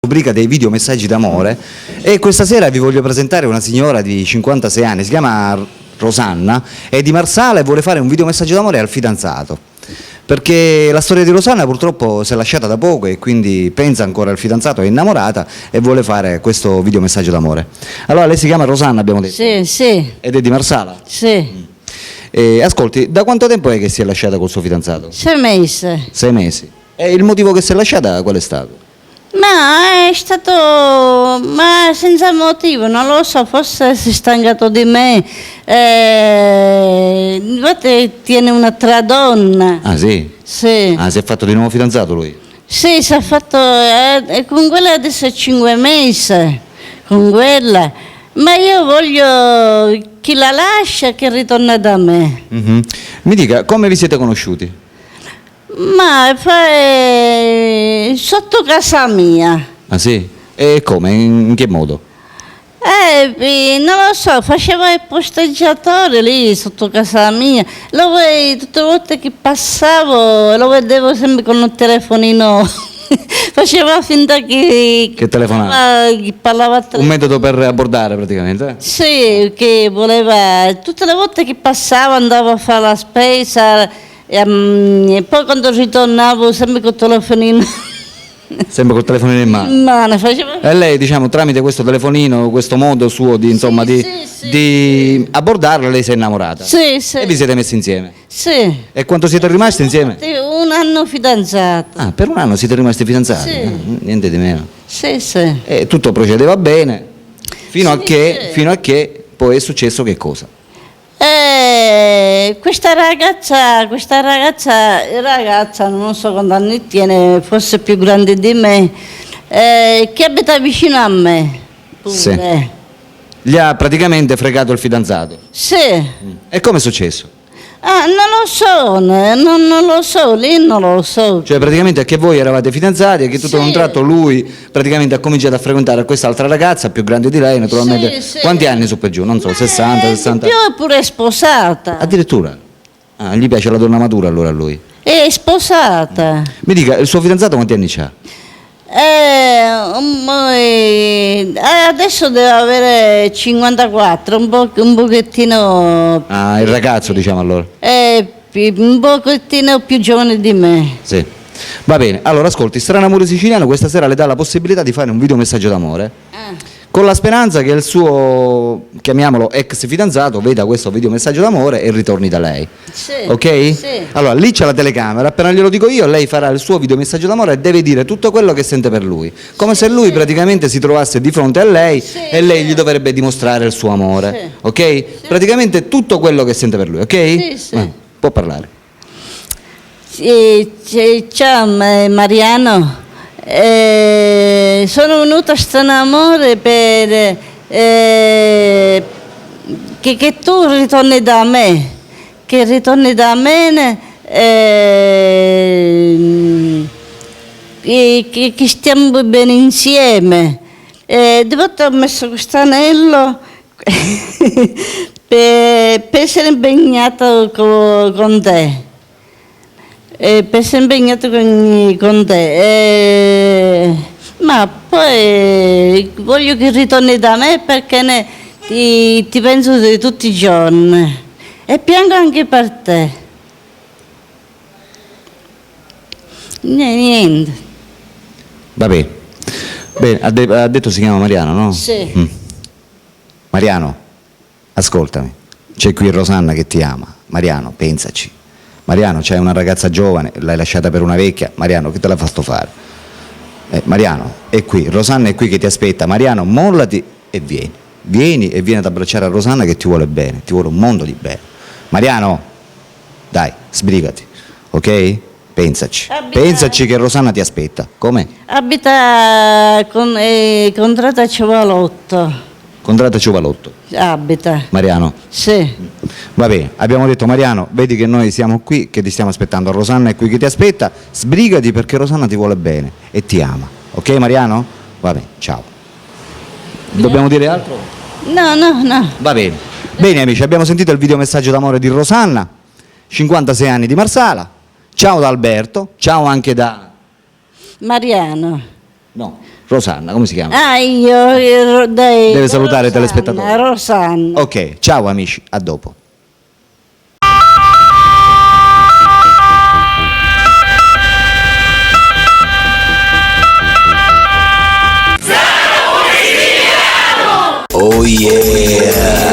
rubrica dei video messaggi d'amore e questa sera vi voglio presentare una signora di 56 anni, si chiama Rosanna, è di Marsala e vuole fare un video messaggio d'amore al fidanzato, perché la storia di Rosanna purtroppo si è lasciata da poco e quindi pensa ancora al fidanzato, è innamorata e vuole fare questo video messaggio d'amore. Allora lei si chiama Rosanna, abbiamo detto? Sì, sì. Ed è di Marsala? Sì. Ascolti, da quanto tempo è che si è lasciata col suo fidanzato? 6 mesi. 6 mesi. E il motivo che si è lasciata qual è stato? Ma è stato, ma senza motivo, non lo so, forse si è stancato di me. Infatti tiene un'altra donna. Ah sì? Sì. Ah, si è fatto di nuovo fidanzato lui? Sì, si è fatto, con quella adesso è 5 mesi, con quella. Ma io voglio chi la lascia che ritorna da me. Mhm. Mi dica, come vi siete conosciuti? Ma sotto casa mia. Ah sì? E come? In che modo? Non lo so, faceva il posteggiatore lì sotto casa mia. Tutte le volte che passavo lo vedevo sempre con un telefonino. Faceva finta che telefonava? Che parlava a Un metodo per abbordare praticamente? Sì, che voleva. Tutte le volte che passavo andavo a fare la spesa e poi quando ritornavo sempre col telefonino. Sempre col telefonino in mano? Faceva. E lei, diciamo, tramite questo telefonino, questo modo suo di, insomma, Sì. di abbordarla, lei si è innamorata? Sì, sì. E vi siete messi insieme? Sì. E quanto siete rimasti insieme? Un anno fidanzato. Ah, per un anno siete rimasti fidanzati? Sì. Niente di meno. Sì, sì. E tutto procedeva bene, fino a Sì. che poi è successo che cosa? Questa ragazza, non so quanti anni tiene, forse più grande di me, che abita vicino a me. Pure. Sì. Gli ha praticamente fregato il fidanzato? Sì. E come è successo? Ah, non lo so, lì non lo so. Cioè praticamente che voi eravate fidanzati e che tutto Sì. a un tratto lui praticamente ha cominciato a frequentare quest'altra ragazza più grande di lei naturalmente. Sì. Quanti anni su per giù? Non so, 60, 60? Più è pure sposata. Addirittura? Ah, gli piace la donna matura allora a lui? È sposata. Mi dica, il suo fidanzato quanti anni ha? Adesso deve avere 54, un pochettino. Ah, il ragazzo diciamo allora. Un pochettino più giovane di me. Sì. Va bene, allora ascolti, Strano Amore Siciliano questa sera le dà la possibilità di fare un video messaggio d'amore con la speranza che il suo, chiamiamolo ex fidanzato, veda questo video messaggio d'amore e ritorni da lei. Sì. Ok? Sì. Allora lì c'è la telecamera, appena glielo dico io lei farà il suo video messaggio d'amore e deve dire tutto quello che sente per lui, come se lui praticamente si trovasse di fronte a lei e lei gli dovrebbe dimostrare il suo amore. Sì. Ok? Praticamente tutto quello che sente per lui, ok? Sì. Può parlare. Ciao Mariano. Sono venuta a Strano Amore per che tu ritorni da me, che stiamo bene insieme. Di volte ho messo questo anello per essere impegnato con te. Per essere impegnato con te, ma poi voglio che ritorni da me perché ti penso di tutti i giorni e piango anche per te. Niente. Vabbè. Bene, ha detto si chiama Mariano, no? Sì. Mariano, ascoltami, c'è qui Rosanna che ti ama. Mariano, pensaci. Mariano, c'hai una ragazza giovane, l'hai lasciata per una vecchia. Mariano, che te l'ha fatto fare? Mariano, è qui, Rosanna è qui che ti aspetta. Mariano, mollati e vieni. Vieni e vieni ad abbracciare a Rosanna che ti vuole bene, ti vuole un mondo di bene. Mariano, dai, sbrigati, ok? Pensaci. Pensaci che Rosanna ti aspetta. Come? Abita con Trata Ciuvalotto. Contratta Ciuvalotto. Abita. Mariano. Sì. Va bene, abbiamo detto Mariano, vedi che noi siamo qui, che ti stiamo aspettando, Rosanna è qui che ti aspetta, sbrigati perché Rosanna ti vuole bene e ti ama, ok Mariano? Va bene, ciao. Dobbiamo dire altro? No. Va bene. Bene amici, abbiamo sentito il video messaggio d'amore di Rosanna, 56 anni di Marsala, ciao da Alberto, ciao anche da... Mariano. No, Rosanna, come si chiama? Ah, io Deve salutare i telespettatori. Rosanna. Ok, ciao amici, a dopo. Oh yeah!